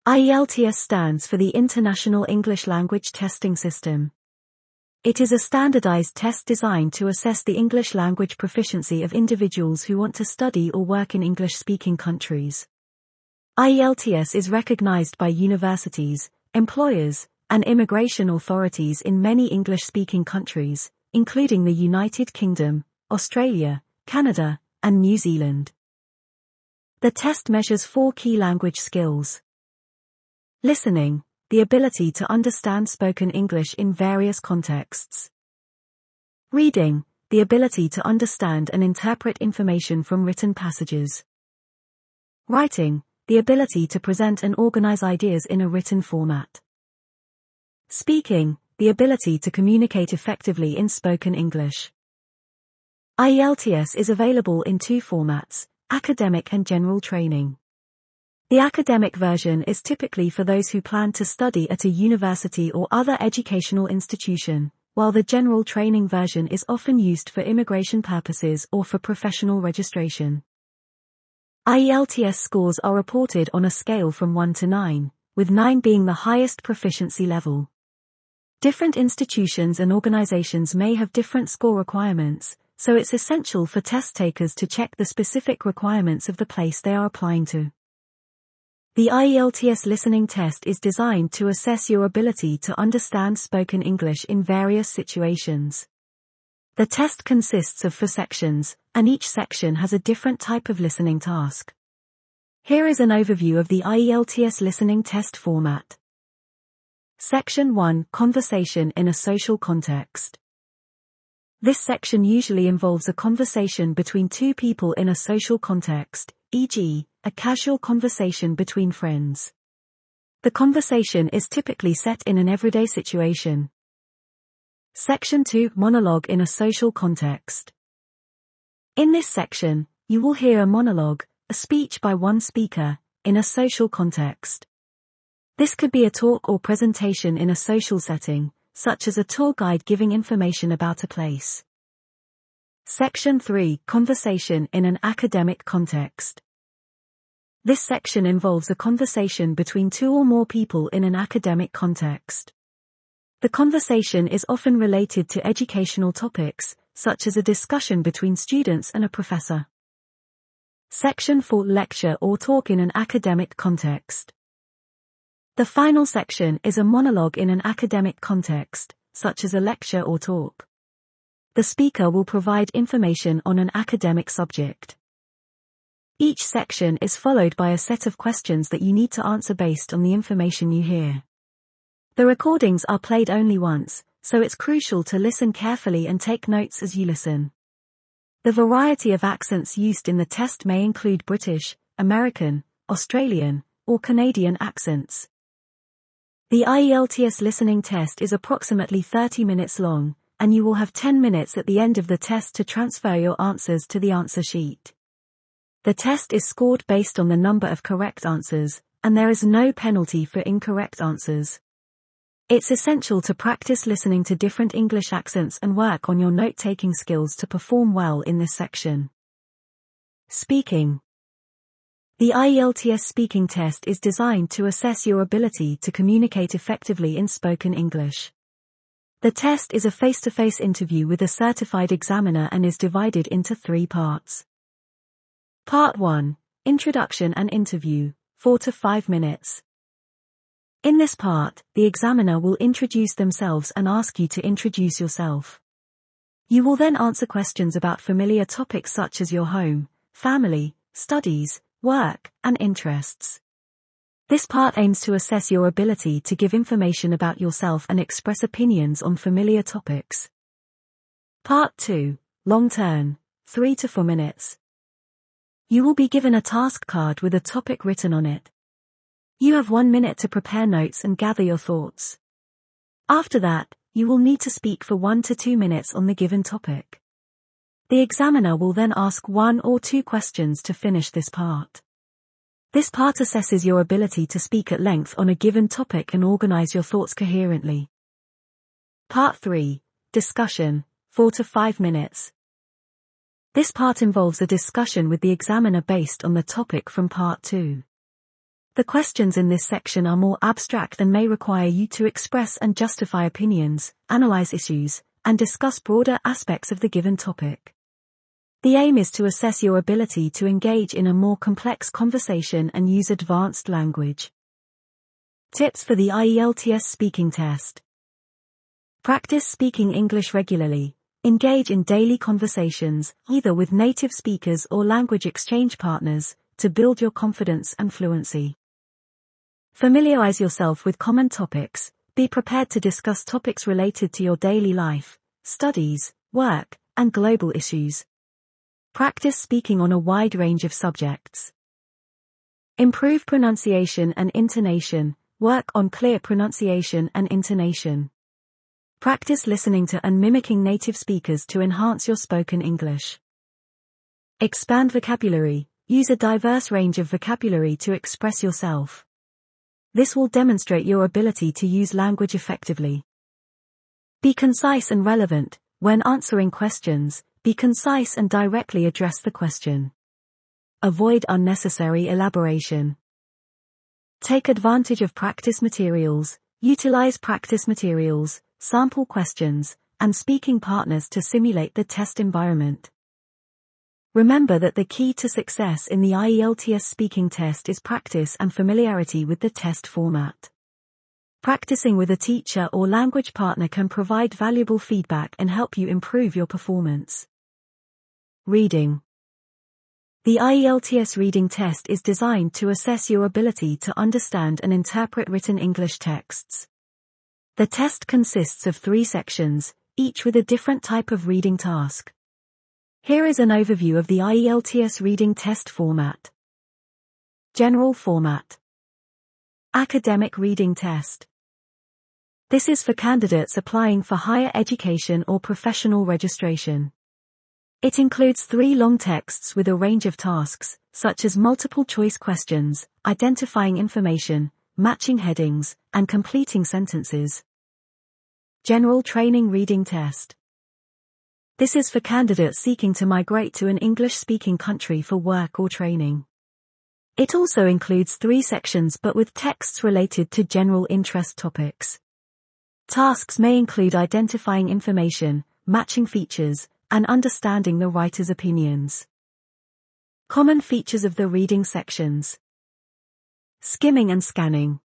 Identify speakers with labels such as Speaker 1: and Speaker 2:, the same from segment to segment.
Speaker 1: IELTS stands for the International English Language Testing System. It is a standardized test designed to assess the English language proficiency of individuals who want to study or work in English-speaking countries. IELTS is recognized by universities, employers, and immigration authorities in many English-speaking countries, including the United Kingdom, Australia, Canada, and New Zealand. The test measures 4 key language skills. Listening, the ability to understand spoken English in various contexts. Reading, the ability to understand and interpret information from written passages. Writing, the ability to present and organize ideas in a written format. Speaking, the ability to communicate effectively in spoken English. IELTS is available in 2 formats, academic and general training. The academic version is typically for those who plan to study at a university or other educational institution, while the general training version is often used for immigration purposes or for professional registration. IELTS scores are reported on a scale from 1 to 9, with 9 being the highest proficiency level. Different institutions and organizations may have different score requirements, so it's essential for test takers to check the specific requirements of the place they are applying to. The IELTS listening test is designed to assess your ability to understand spoken English in various situations. The test consists of 4 sections, and each section has a different type of listening task. Here is an overview of the IELTS listening test format. Section 1: Conversation in a social context. This section usually involves a conversation between 2 people in a social context, e.g., a casual conversation between friends. The conversation is typically set in an everyday situation. Section 2: Monologue in a social context. In this section, you will hear a monologue, a speech by one speaker, in a social context. This could be a talk or presentation in a social setting, such as a tour guide giving information about a place. Section 3: Conversation in an academic context. This section involves a conversation between 2 or more people in an academic context. The conversation is often related to educational topics, such as a discussion between students and a professor. Section 4: Lecture or talk in an academic context. The final section is a monologue in an academic context, such as a lecture or talk. The speaker will provide information on an academic subject. Each section is followed by a set of questions that you need to answer based on the information you hear. The recordings are played only once, so it's crucial to listen carefully and take notes as you listen. The variety of accents used in the test may include British, American, Australian, or Canadian accents. The IELTS listening test is approximately 30 minutes long, and you will have 10 minutes at the end of the test to transfer your answers to the answer sheet. The test is scored based on the number of correct answers, and there is no penalty for incorrect answers. It's essential to practice listening to different English accents and work on your note-taking skills to perform well in this section. Speaking. The IELTS speaking test is designed to assess your ability to communicate effectively in spoken English. The test is a face-to-face interview with a certified examiner and is divided into 3 parts. Part 1: Introduction and Interview, 4 to 5 minutes. In this part, the examiner will introduce themselves and ask you to introduce yourself. You will then answer questions about familiar topics such as your home, family, studies, work, and interests. This part aims to assess your ability to give information about yourself and express opinions on familiar topics. Part 2: Long turn, 3 to 4 minutes. You will be given a task card with a topic written on it. You have 1 minute to prepare notes and gather your thoughts. After that, you will need to speak for 1 to 2 minutes on the given topic. The examiner will then ask 1 or 2 questions to finish this part. This part assesses your ability to speak at length on a given topic and organize your thoughts coherently. Part 3: Discussion, 4 to 5 minutes. This part involves a discussion with the examiner based on the topic from Part 2. The questions in this section are more abstract and may require you to express and justify opinions, analyze issues, and discuss broader aspects of the given topic. The aim is to assess your ability to engage in a more complex conversation and use advanced language. Tips for the IELTS speaking test. Practice speaking English regularly. Engage in daily conversations, either with native speakers or language exchange partners, to build your confidence and fluency. Familiarize yourself with common topics. Be prepared to discuss topics related to your daily life, studies, work, and global issues. Practice speaking on a wide range of subjects. Improve pronunciation and intonation. Work on clear pronunciation and intonation. Practice listening to and mimicking native speakers to enhance your spoken English. Expand vocabulary. Use a diverse range of vocabulary to express yourself. This will demonstrate your ability to use language effectively. Be concise and relevant. When answering questions, be concise and directly address the question. Avoid unnecessary elaboration. Take advantage of practice materials. Utilize practice materials, sample questions, and speaking partners to simulate the test environment. Remember that the key to success in the IELTS speaking test is practice and familiarity with the test format. Practicing with a teacher or language partner can provide valuable feedback and help you improve your performance. Reading. The IELTS reading test is designed to assess your ability to understand and interpret written English texts. The test consists of 3 sections, each with a different type of reading task. Here is an overview of the IELTS reading test format. General format. Academic reading test. This is for candidates applying for higher education or professional registration. It includes 3 long texts with a range of tasks, such as multiple choice questions, identifying information, matching headings, and completing sentences. General training reading test. This is for candidates seeking to migrate to an English-speaking country for work or training. It also includes 3 sections but with texts related to general interest topics. Tasks may include identifying information, matching features, and understanding the writer's opinions. Common features of the reading sections. Skimming and scanning.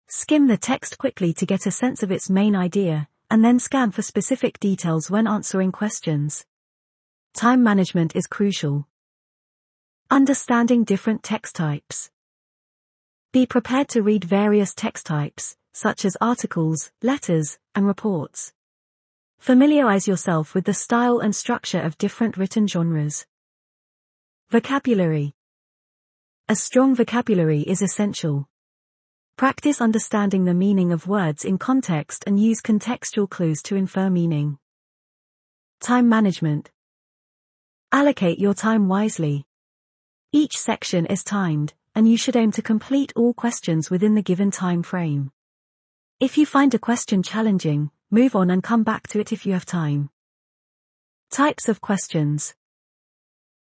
Speaker 1: Skim the text quickly to get a sense of its main idea, and then scan for specific details when answering questions. Time management is crucial. Understanding different text types. Be prepared to read various text types, such as articles, letters, and reports. Familiarize yourself with the style and structure of different written genres. Vocabulary. A strong vocabulary is essential. Practice understanding the meaning of words in context and use contextual clues to infer meaning. Time management. Allocate your time wisely. Each section is timed, and you should aim to complete all questions within the given time frame. If you find a question challenging, move on and come back to it if you have time. Types of questions.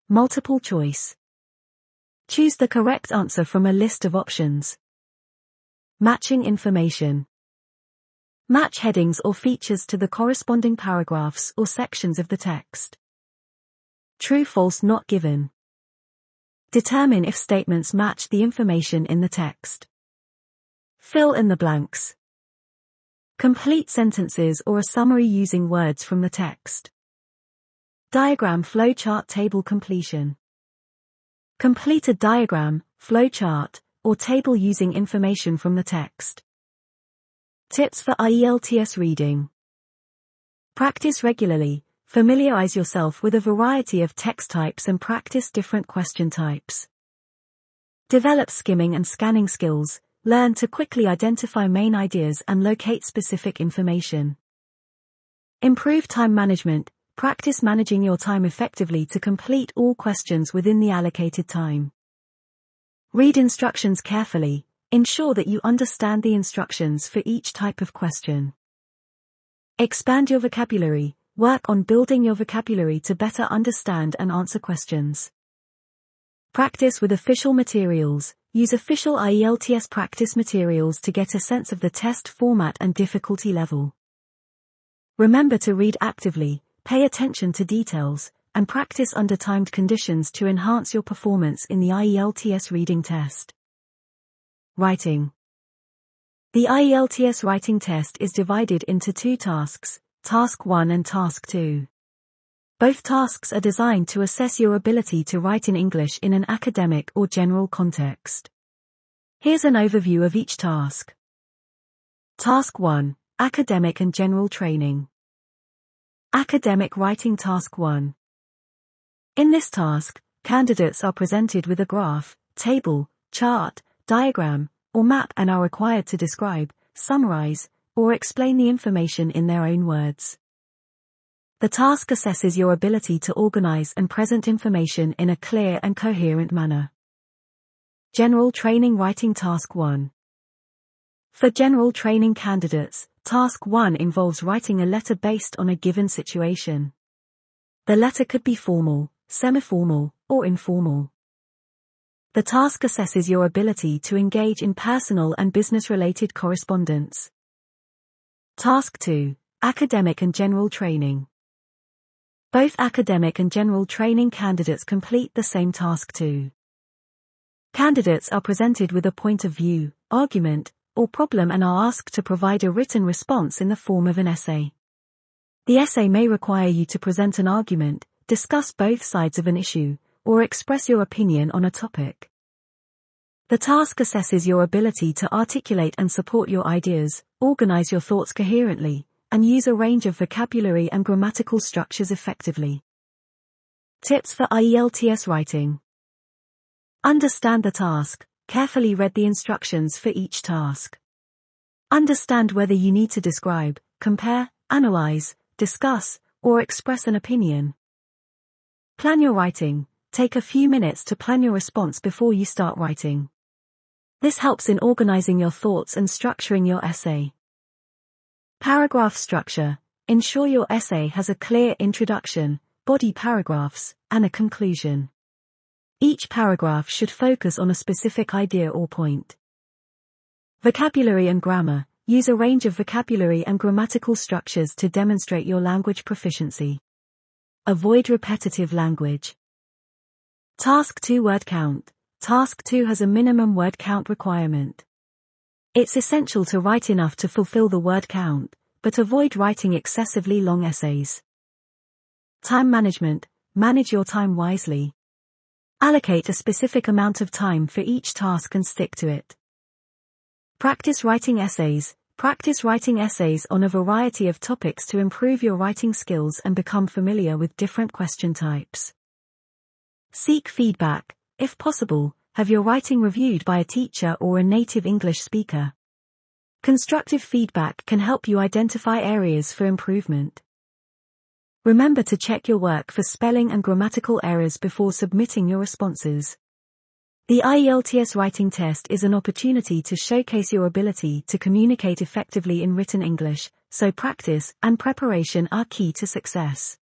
Speaker 1: Multiple choice. Choose the correct answer from a list of options. Matching information. Match headings or features to the corresponding paragraphs or sections of the text. True, false, not given. Determine if statements match the information in the text. Fill in the blanks. Complete sentences or a summary using words from the text. Diagram, flowchart, table completion. Complete a diagram, flowchart, or table using information from the text. Tips for IELTS reading. Practice regularly. Familiarize yourself with a variety of text types and practice different question types. Develop skimming and scanning skills. Learn to quickly identify main ideas and locate specific information. Improve time management. Practice managing your time effectively to complete all questions within the allocated time. Read instructions carefully. Ensure that you understand the instructions for each type of question. Expand your vocabulary. Work on building your vocabulary to better understand and answer questions. Practice with official materials. use official IELTS practice materials to get a sense of the test format and difficulty level. Remember to read actively, pay attention to details, and practice under timed conditions to enhance your performance in the IELTS reading test. Writing. The IELTS writing test is divided into two tasks, Task 1 and Task 2. Both tasks are designed to assess your ability to write in English in an academic or general context. Here's an overview of each task. Task 1, Academic and General Training. Academic Writing Task 1. In this task, candidates are presented with a graph, table, chart, diagram, or map and are required to describe, summarize, or explain the information in their own words. The task assesses your ability to organize and present information in a clear and coherent manner. General Training Writing Task 1. For general training candidates, Task 1 involves writing a letter based on a given situation. The letter could be formal, semi-formal, or informal. The task assesses your ability to engage in personal and business-related correspondence. Task 2, Academic and General Training. Both academic and general training candidates complete the same Task 2. Candidates are presented with a point of view, argument, or problem and are asked to provide a written response in the form of an essay. The essay may require you to present an argument, discuss both sides of an issue, or express your opinion on a topic. The task assesses your ability to articulate and support your ideas, organize your thoughts coherently, and use a range of vocabulary and grammatical structures effectively. Tips for IELTS writing. Understand the task, carefully read the instructions for each task. Understand whether you need to describe, compare, analyze, discuss, or express an opinion. Plan your writing. Take a few minutes to plan your response before you start writing. This helps in organizing your thoughts and structuring your essay. Paragraph structure. Ensure your essay has a clear introduction, body paragraphs, and a conclusion. Each paragraph should focus on a specific idea or point. Vocabulary and grammar. Use a range of vocabulary and grammatical structures to demonstrate your language proficiency. Avoid repetitive language. Task 2 Word count. Task 2 has a minimum word count requirement. It's essential to write enough to fulfill the word count, but avoid writing excessively long essays. Time management. Manage your time wisely. Allocate a specific amount of time for each task and stick to it. Practice writing essays. Practice writing essays on a variety of topics to improve your writing skills and become familiar with different question types. Seek feedback. If possible, have your writing reviewed by a teacher or a native English speaker. Constructive feedback can help you identify areas for improvement. Remember to check your work for spelling and grammatical errors before submitting your responses. The IELTS writing test is an opportunity to showcase your ability to communicate effectively in written English, so practice and preparation are key to success.